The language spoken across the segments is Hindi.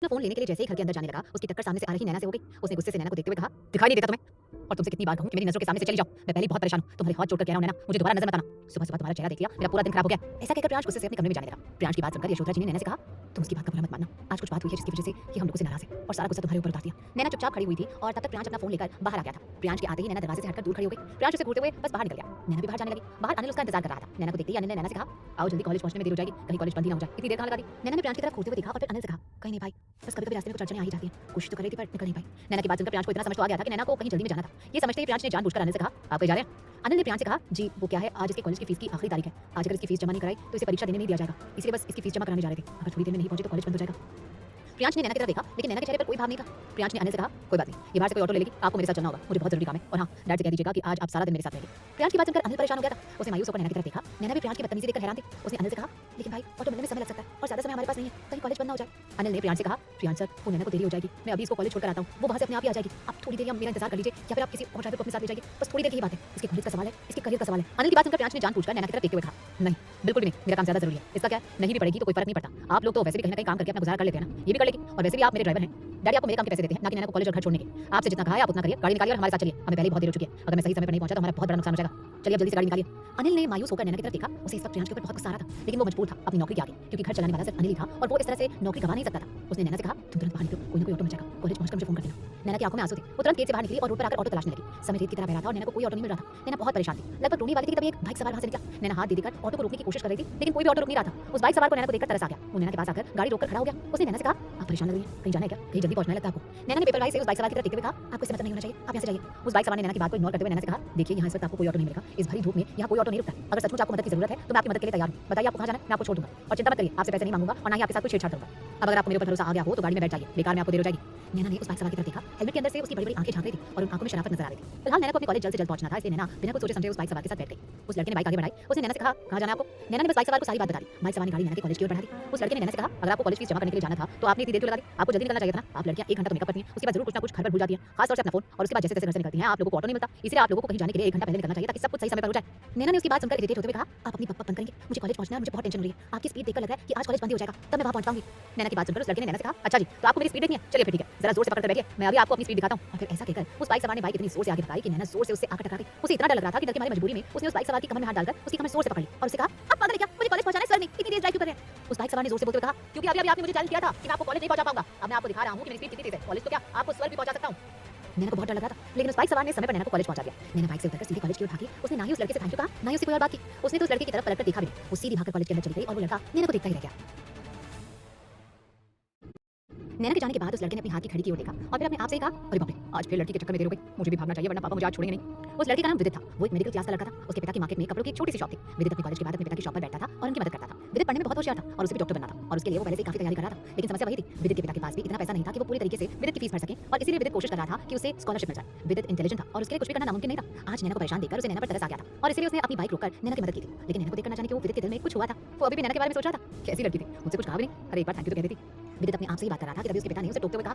अपना फोन लेने के लिए जैसे ही घर के अंदर जाने लगा, उसकी टक्कर सामने से आ रही नैना से हो गई। उसने गुस्से से नैना को देखते हुए कहा, दिखाई नहीं देता तुम्हें? और तुमसे कितनी बार कहूं कि मेरी नजरों के सामने से चली जाओ। मैं पहले ही बहुत परेशान हूं, तुम्हारे हाथ जोड़कर कह रहा हूं नैना, मुझे दोबारा नजर मत आना। सुबह सुबह तुम्हारा चेहरा देख लिया, मेरा पूरा दिन खराब हो गया। ऐसा कहकर प्रियांश गुस्से से अपने कमरे में जाने लगा। प्रियांश की बात सुनकर यशोधरा जी ने नैना से कहा, तुम उसकी बात का बुरा मत मानना। आज कुछ बात हुई है जिसकी वजह से ये हम लोगों से नाराज है और सारा गुस्सा तुम्हारे ऊपर उतार दिया। नैना चुपचाप खड़ी हुई थी और तब तक प्रियांश अपना फोन लेकर बाहर आ गया था। प्रियांश के आते ही नैना दरवाजे से हटकर दूर खड़ी हो गई। प्रियांश उसे घूरते हुए बस बाहर निकल गया। नैना भी बाहर जाने लगी। बाहर अनिल उसका इंतजार कर रहा था। नैना को देखते ही अनिल ने नैना से कहा, आओ जल्दी, कॉलेज पहुंचने में देर हो जाएगी, कहीं कॉलेज बंद ही ना हो जाए। इतनी देर कहां लगा दी? नैना ने प्रियांश की तरफ घूरते हुए देखा और फिर अनिल से कहा, कहीं नहीं भाई, बस कभी-कभी रास्ते में कुछ अड़चनें आ ही जाती हैं। कोशिश तो कर रही थी पर निकल नहीं पाई। नैना की बात सुनकर प्रियांश को इतना समझ तो आ गया था कि नैना को कहीं जल्दी में जाना था। ये समझते ही प्रियांश ने जानबूझकर अनिल से कहा, आप कहीं जा रहे हैं? अनिल ने प्रियांश से कहा, जी वो क्या है, आज इसके कॉलेज की फीस की आखिरी तारीख है। आज अगर इसकी फीस जमा नहीं कराई तो इसे परीक्षा देने नहीं दिया जाएगा, इसलिए बस इसकी फीस जमा कराने जा रहे थे। अगर थोड़ी देर में नहीं पहुंचे तो कॉलेज बंद हो जाएगा। प्रियांश ने नैना की तरफ देखा, लेकिन नैना के चेहरे पर कोई भाव नहीं था। प्रियांश ने अनिल से कहा, कोई बात नहीं, ये बाहर से कोई ऑटो ले लेगी, आपको मेरे साथ चलना होगा, मुझे बहुत जरूरी काम है। और हाँ, डैड से कह दीजिएगा कि आज आप सारा दिन मेरे साथ रहेंगे। प्रियांश की बात सुनकर अनिल परेशान हो गया था। उसने मायूस होकर नैना की तरफ देखा। नैना भी प्रियांश की बदतमीजी देखकर हैरान थी। उसने अनिल से कहा, लेकिन भाई ऑटो मिलने में समय लग सकता है और ज्यादा समय हमारे पास नहीं है, कहीं कॉलेज बंद ना हो जाए। अनिल ने प्रियांश से कहा, प्रियांश सर, वो नैना को देरी हो जाएगी, मैं अभी इसको कॉलेज छोड़कर आता हूँ, वो वहां से अपने आप ही आ जाएगी। आप थोड़ी देर मेरा इंतजार कर लीजिए या फिर आप किसी और ड्राइवर को अपने साथ ले जाइए, बस थोड़ी देर की ही बात है। इसके कॉलेज का सवाल है, इसके करियर का सवाल है। अनिल की बात सुनकर प्रियांश ने जानबूझकर नैना की तरफ देखते हुए कहा, नहीं बिल्कुल भी नहीं, मेरा काम ज्यादा जरूरी है। इसका क्या है, नहीं भी पड़ेगी तो कोई फर्क नहीं पड़ता। आप लोग तो वैसे भी कहीं ना कहीं काम करके अपना गुजारा कर लेते हैं ना, ये भी कर लेगी। और वैसे भी आप मेरे ड्राइवर हैं, डैडी आपको मेरे काम के पैसे देते हैं, ना कि नैना को कॉलेज और घर छोड़ने के। आपसे जितना कहा है आप उतना करिए, गाड़ी निकालिए और हमारे साथ चलिए, हमें पहले ही बहुत देर हो चुकी है। अगर मैं सही समय पर नहीं पहुंचा तो हमारा बहुत बड़ा नुकसान हो जाएगा। चलिए अब जल्दी से गाड़ी निकालिए। अनिल ने मायूस होकर नैना की तरफ देखा। उसे इस वक्त प्रियांश के ऊपर बहुत गुस्सा आ रहा था, लेकिन वो मजबूर था अपनी नौकरी के आगे, क्योंकि घर चलाने वाला सिर्फ अनिल ही था और वो इस तरह से नौकरी गंवा नहीं सकता था। उसने नैना से कहा, तुम तुरंत बाहर निकलो, कोई ना कोई ऑटो मिल जाएगा, कॉलेज पहुंचकर मुझे फोन कर देना। नैना की आंखों में आंसू थे। वो तुरंत गेट से बाहर निकली और रोड पर आकर ऑटो तलाशने लगी। समय रेत की तरह बह रहा था और नैना को कोई ऑटो नहीं मिल रहा था। नैना बहुत परेशान थी, लगभग रोने वाली थी कि तभी एक बाइक सवार वहां से निकला। नैना हाथ दे देकर ऑटो को रोकने की कोशिश कर रही थी, लेकिन कोई भी ऑटो रुक नहीं रहा था। उस बाइक सवार को नैना को देखकर तरस आ गया। वो नैना के पास आकर गाड़ी रोककर खड़ा हो गया। उसने नैना से कहा, आप परेशान लग रही हैं, कहीं जाना है क्या, कहीं जल्दी पहुंचना लगता है आपको? नैना ने बेपरवाही से उस बाइक सवार की तरफ देखते हुए कहा, आपको इससे मतलब नहीं होना चाहिए, आप यहाँ से जाइए। उस बाइक सवार ने नैना की बात को इग्नोर करते हुए नैना से कहा, देखिए यहाँ इस वक्त आपको कोई ऑटो नहीं मिलेगा, इस भरी धूप में यहाँ कोई ऑटो नहीं रुकता। अगर सचमुच आपको मदद की जरूरत है तो मैं आपकी मदद के लिए तैयार हूँ। बताइए आपको कहाँ जाना है, मैं आपको छोड़ दूंगा। और चिंता मत करिए, आपसे पैसे नहीं मांगूंगा और ना ही आपके साथ कोई छेड़छाड़ करूंगा। अब अगर आपको मेरे ऊपर भरोसा आ गया हो तो गाड़ी में बैठ जाइए, बेकार में आपको देर हो जाएगी। नैना ने उस बाइक सवार की तरफ देखा। हेलमेट के अंदर से उसकी बड़ी-बड़ी आंखें झांक रही थी और उन आंखों में शराफत नजर आ रही थी। फिलहाल नैना को अपने कॉलेज जल्द से जल्द पहुंचना था, इसलिए नैना बिना कुछ सोचे समझे उस बाइक सवार के साथ बैठ गई। उस लड़के ने बाइक आगे बढ़ाई। उसने नैना से कहा, कहाँ जाना है आपको? नैना ने बस बाइक सवार को सारी बात बता दी। बाइक सवार ने गाड़ी नैना के कॉलेज की ओर बढ़ा दी। उस लड़के ने नैना से कहा, अगर आपको कॉलेज फीस जमा करने के लिए जाना था तो आपने इतनी देर क्यों लगा दी? आपको जल्दी निकलना चाहिए था ना। आप लड़कियां 1 घंटा तो मेकअप करती हैं, उसके बाद जरूर कुछ ना कुछ घर पर भूल जाती हैं, खास तौर से अपना फोन, और उसके बाद जैसे तैसे घर से निकलती हैं। आप लोगों को ऑटो नहीं मिलता, इसलिए आप लोगों को कहीं जाने के लिए 1 घंटा पहले निकलना चाहिए ताकि सब कुछ सही समय पर हो जाए। नैना ने उसकी बात सुनकर इरिटेट होते हुए कहा, आप अपनी बकबक बंद करेंगे, मुझे कॉलेज पहुंचना है, मुझे बहुत टेंशन हो रही है। आपकी स्पीड देखकर लग रहा है कि आज कॉलेज बंद ही हो जाएगा, तब मैं वहां पहुंच पाऊंगी। नैना की बात सुनकर उस लड़के ने नैना से कहा, अच्छा जी, तो आपको मेरी स्पीड देखनी है, चलिए फिर ठीक है, जरा जोर से पकड़ कर बैठिए, मैं अभी आपको अपनी स्पीड दिखाता हूं। और फिर ऐसा कहकर उस बाइक सवार ने बाइक इतनी जोर से आगे बढ़ाई कि नैना जोर से उससे आकर टकरा गई। उसे इतना डर लग रहा था कि डर के मारे मजबूरी में उसने उस बाइक सवार की कमर में हाथ डालकर उसकी कमर जोर से पकड़ ली और उसे कहा, आप पागल हैं क्या, मुझे कॉलेज पहुंचाना है सर, नहीं इतनी तेज ड्राइव क्यों कर रहे हैं? उस बाइक सवार ने जोर से बोलते हुए कहा, क्योंकि अभी अभी आपने मुझे चैलेंज किया था कि मैं आपको कॉलेज नहीं पहुंचा पाऊंगा। अब मैं आपको दिखा रहा हूं कि मेरी स्पीड कितनी तेज है, कॉलेज तो क्या आपको स्वर्ग भी पहुंचा सकता हूं। नैना को बहुत डर लगा था, लेकिन उस बाइक सवार ने समय पर नैना को कॉलेज पहुंचा दिया। नैना बाइक से उतरकर सीधे कॉलेज की ओर भागी। उसने ना ही उस लड़के से थैंक यू कहा, ना ही उससे कोई और बात की। उसने तो उस लड़के की तरफ पलटकर देखा भी नहीं। वो सीधी भागकर कॉलेज के अंदर चली गई और वो लड़का नैना को देखता ही रह गया। नैना के जाने के बाद उस लड़के ने अपनी हाथ की घड़ी की ओर देखा और फिर अपने आप से ही कहा, अरे बाप रे, आज फिर लड़की के चक्कर में देर हो गई, मुझे भी भागना चाहिए वरना पापा मुझे आज छोड़ेंगे नहीं। उस लड़के का नाम विदित था। वो एक मेडिकल क्लास का लड़का था। उसके पिता की मार्केट में कपड़ों की एक छोटी सी शॉप थी। विदित अपने कॉलेज के बाद अपने पिता की शॉप पर बैठता था और उनकी मदद करता था। विदित पढ़ने में बहुत होशियार था और उसे भी डॉक्टर बनना था और उसके लिए वो पहले से काफी तैयारी कर रहा था। लेकिन समस्या वही थी, विदित के पिता के पास भी इतना पैसा नहीं था कि वो पूरी तरीके से विदित की फीस भर सके और इसीलिए विदित कोशिश कर रहा था कि उसे स्कॉलरशिप मिल जाए। विदित इंटेलिजेंट था और उसके लिए कुछ भी करना नामुमकिन नहीं था। आज नैना को परेशान देखकर उसे नैना पर तरस आ गया था और इसलिए उसने अपनी बाइक रोककर नैना की मदद की थी। लेकिन नैना को देखकर ना जाने क्यों विदित के दिल में कुछ हुआ था। वो अभी भी नैना के बारे में सोच रहा था। कैसी लड़की थी, मुझसे कुछ कहा भी नहीं, अरे एक बार थैंक यू तो कह देती। विदित अपने आप से ही बात कर रहा था कि तभी उसके पिता ने उसे टोकते हुए कहा,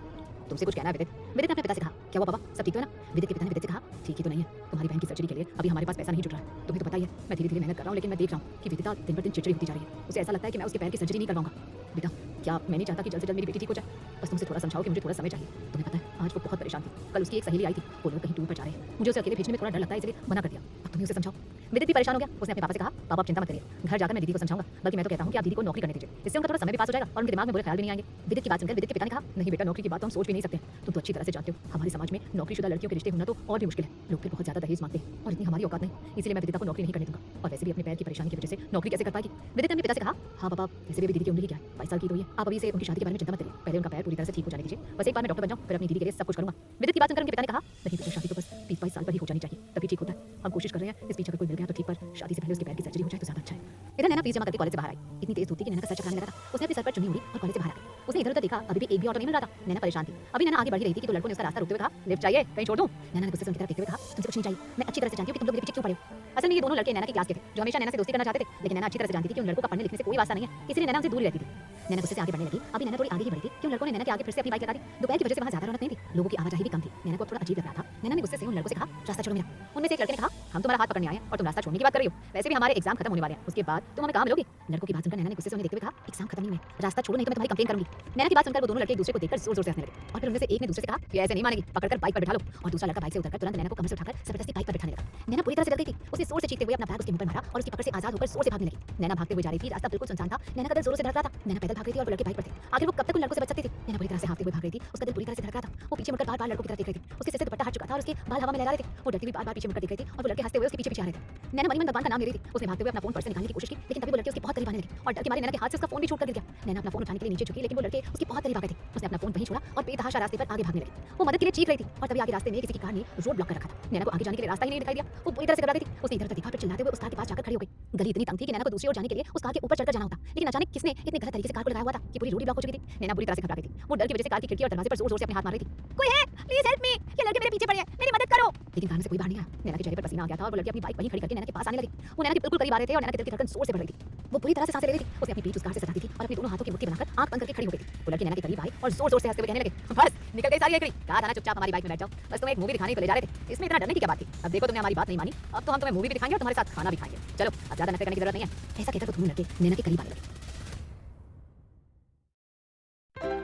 तुमसे कुछ कहना है विदित? विदित ने अपने पिता से कहा, क्या हुआ पापा, सब ठीक तो है ना? विदित के पिता ने विदित से कहा, ठीक ही तो नहीं है, तुम्हारी बहन की सर्जरी के लिए अभी हमारे पास पैसा नहीं जुट रहा है। तुम्हें तो पता ही है, मैं धीरे धीरे मेहनत कर रहा हूँ, लेकिन मैं देख रहा हूँ कि विदिता दिन पर दिन चिड़चिड़ी होती जा रही है। उसे ऐसा लगता है कि मैं उसके पैर की सर्जरी नहीं करवाऊंगा। बेटा, क्या मैं नहीं चाहता कि जल्द से जल्द मेरी बेटी ठीक हो जाए? बस तुमसे थोड़ा समझाओ कि मुझे थोड़ा समय चाहिए। तुम्हें पता है आज वो बहुत परेशान थी। कल उसकी एक सहेली आई थी, वो लोग कहीं टूर पर जा रहे हैं। मुझे उसे अकेले भेजने में थोड़ा डर लगता है, इसलिए मना कर दिया। अब तुम ही उसे समझाओ। विदित भी परेशान हो गया। उसने अपने पापा से कहा, पापा आप चिंता मत करिए, घर जाकर मैं दीदी को समझाऊंगा। बल्कि मैं तो कहता हूँ कि आप दीदी को नौकरी करने दीजिए, इससे उनका थोड़ा समय भी पास हो जाएगा और उनके दिमाग में बुरे ख्याल भी नहीं आएंगे। विदित की बात सुनकर विदित के पिता ने कहा, नहीं बेटा, नौकरी की बात तो हम सोच भी नहीं सकते। तुम तो अच्छी तरह से जानते हो हमारे समाज में नौकरीशुदा लड़कियों के रिश्ते होना तो और भी मुश्किल है। लोग फिर बहुत ज्यादा दहेज मांगते हैं और इतनी हमारी औकात नहीं, इसलिए मैं विदिता को नौकरी नहीं करने दूंगा। और वैसे भी अपने पैर की परेशानी की वजह से नौकरी कैसे कर पाएगी? विदित ने अपने पिता से कहा, हाँ पापा, वैसे भी दीदी की उम्र ही क्या है, 22 साल की तो है। आप अभी से उनकी शादी के बारे में चिंता मत करिए, पहले उनका पैर पूरी तरह से ठीक हो जाने दीजिए। बस एक बार मैं डॉक्टर बन जाऊं, फिर अपनी दीदी के लिए सब कुछ करूंगा। विदित की बात सुनकर उनके पिता ने कहा, नहीं बेटा, शादी तो बस 20-22 साल पर ही हो जानी चाहिए, तभी ठीक होता है। हम कोशिश कर रहे हैं, इस बीच अगर कोई मिल गया तो ठीक, पर शादी से पहले उसके पैर की सर्जरी हो जाए तो ज्यादा अच्छा है। इधर नैना फीस जमा करके कॉलेज से बाहर आई। इतनी तेज धूप थी कि नैना का सर चकराने लगा था। उसने अपने सर पर चुन्नी ओढ़ी और कॉलेज से बाहर आ गई। उसने इधर उधर देखा, अभी भी एक भी ऑटो नहीं मिल रहा था। नैना परेशान थी। अभी नैना आगे बढ़ ही रही थी कि दो लड़कों ने उसका रास्ता रोकते हुए कहा, लिफ्ट चाहिए, कहीं छोड़ दूं? नैना ने गुस्से से उनकी तरफ देखते हुए कहा, तुमसे कुछ नहीं चाहिए, मैं अच्छी तरह से जानती हूं कि तुम लोग मेरे पीछे क्यों पड़े हो। असल में ये दोनों लड़के नैना की क्लास के थे, जो हमेशा नैना से दोस्ती करना चाहते थे, लेकिन नैना अच्छी तरह से जानती थी कि उन लड़कों का पढ़ने लिखने से कोई वास्ता नहीं है, इसलिए नैना उनसे दूर ही रहती थी। नैना गुस्से से आगे बढ़ने लगी। अभी नैना थोड़ी आगे ही बढ़ी थी कि उन लड़कों ने नैना के आगे फिर से अपनी बाइक लगा दी। दोपहर की वजह से वहां ज्यादा रौनक नहीं थी, लोगों की आवाजाही भी कम थी। नैना को थोड़ा अजीब लग रहा था। नैना ने गुस्से से उन लड़कों से कहा, रास्ता छोड़ो मेरा। उनमें से एक लड़के ने कहा, हम तुम्हारा तुम्हारा हाथ पकड़ने आए हैं और तुम रास्ता छोड़ने की बात कर रही हो। वैसे भी हमारे एग्जाम खत्म होने वाले हैं, उसके बाद तुम हमें कहाँ मिलोगी? लड़कों की बात सुनकर नैना ने गुस्से से उन्हें देखते हुए कहा, एग्जाम खत्म नहीं हुए, रास्ता छोड़ो नहीं तो मैं तुम्हारी कंप्लेन करूंगी। नैना की बात सुनकर वो दोनों लड़के एक दूसरे को देखकर जोर-जोर से हंसने लगे और फिर उनमें से एक ने दूसरे से कहा, ये ऐसे नहीं मानेगी, पकड़कर बाइक पर बिठा लो। और दूसरा लड़का बाइक से उतरकर तुरंत नैना को कमर से उठाकर जबरदस्ती बाइक पर बिठाने लगा। नैना पूरी तरह से डर गई थी। उसने जोर से चीखते हुए अपना बैग उसके मुंह पर मारा और उसकी पकड़ से आजाद होकर जोर से भागने लगी। नैना भागते हुए जा रही थी, रास्ता बिल्कुल सुनसान था। नैना का दिल जोरों से धड़क रहा था। नैना पैदल भाग रही थी और वो लड़के बाइक पर थे। आखिर वो कब तक उन लड़कों से बच सकती थी? नैना पूरी तरह से हाँफते हुए भाग रही थी। उसका दिल पूरी तरह से धड़क रहा था। वो पीछे मुड़कर बार-बार लड़कों की तरफ देख रही थी। उसके सिर से दुपट्टा हट चुका था और उसके बाल हवा में लहरा रहे थे। वो डरती हुई बार-बार पीछे मुड़कर देख रही थी और वो लड़के हंसते हुए उसके पीछे-पीछे आ रहे थे। नैना मन ही मन भगवान का नाम ले रही थी। उसने भागते हुए अपना फोन पर्स से निकालने की कोशिश की, लेकिन तभी वो लड़के उसके बहुत करीब आने लगे और डर के मारे नैना के हाथ से उसका फोन भी छूटकर गिर गया। नैना अपना फोन उठाने के लिए नीचे झुकी, लेकिन वो लड़के उसके बहुत करीब आ गए थे। उसने अपना फोन वहीं छोड़ा और बेतहाशा रास्ते पर आगे भागने लगी। वो मदद के लिए चीख रही थी और तभी आगे रास्ते में किसी की कार ने रोड ब्लॉक कर रखा था। नैना को आगे जाने के लिए रास्ता ही नहीं दिखाई दिया। वो पूरी तरह से घबरा गई थी। उसने इधर-उधर देखा, फिर चिल्लाते हुए उस कार के पास जाकर खड़ी हो गई। गली इतनी तंग थी कि नैना को दूसरी ओर जाने के लिए उस कार के ऊपर चढ़कर जाना होता, लेकिन अचानक किसने इतने गलत तरीके से कार को लगाया हुआ था कि पूरी रोड ही ब्लॉक हो चुकी थी। नैना बुरी तरह से घबरा गई थी। वो डर की वजह से कार की खिड़की और दरवाजे पर जोर-जोर से अपने हाथ मार रही थी। कोई है? प्लीज हेल्प मी, ये लड़के मेरे पीछे पड़े हैं, मेरी मदद करो। लेकिन कार में से कोई बाहर नहीं आया। नैना के चेहरे पर पसीना आ गया था और वो लड़की अपनी बाइक वहीं खड़ी करके नैना के पास आने लगी। वो नैना के बिल्कुल करीब आ रहे थे और नैना के दिल की धड़कन जोर से बढ़ रही थी। वो पूरी तरह से सांसें ले रही थी। उसने अपनी पीठ उस कार से सटा दी थी और अपनी दोनों हाथों की मुट्ठी बनाकर आंख बंद करके खड़ी हो गई थी। वो लड़की नैना के करीब आई और जोर-जोर से हंसते हुए कहने लगे, बस निकल गई सारी एकड़ी, कहा था ना चुपचाप हमारी बाइक में बैठ जाओ, बस तुम्हें एक मूवी दिखाने को ले जा रहे थे, इसमें इतना डरने की क्या बात थी? अब देखो तुमने हमारी बात नहीं मानी, अब तो हम तुम्हें मूवी भी दिखाएंगे और तुम्हारे साथ खाना भी खाएंगे। चलो अब ज्यादा नखरे करने की जरूरत नहीं है। ऐसा कहकर वो दोनों लड़के नैना के करीब आने लगे।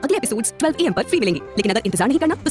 अगले एपिसोड्स 12 AM पर फ्री मिलेंगे, लेकिन अगर इंतजार नहीं करना तो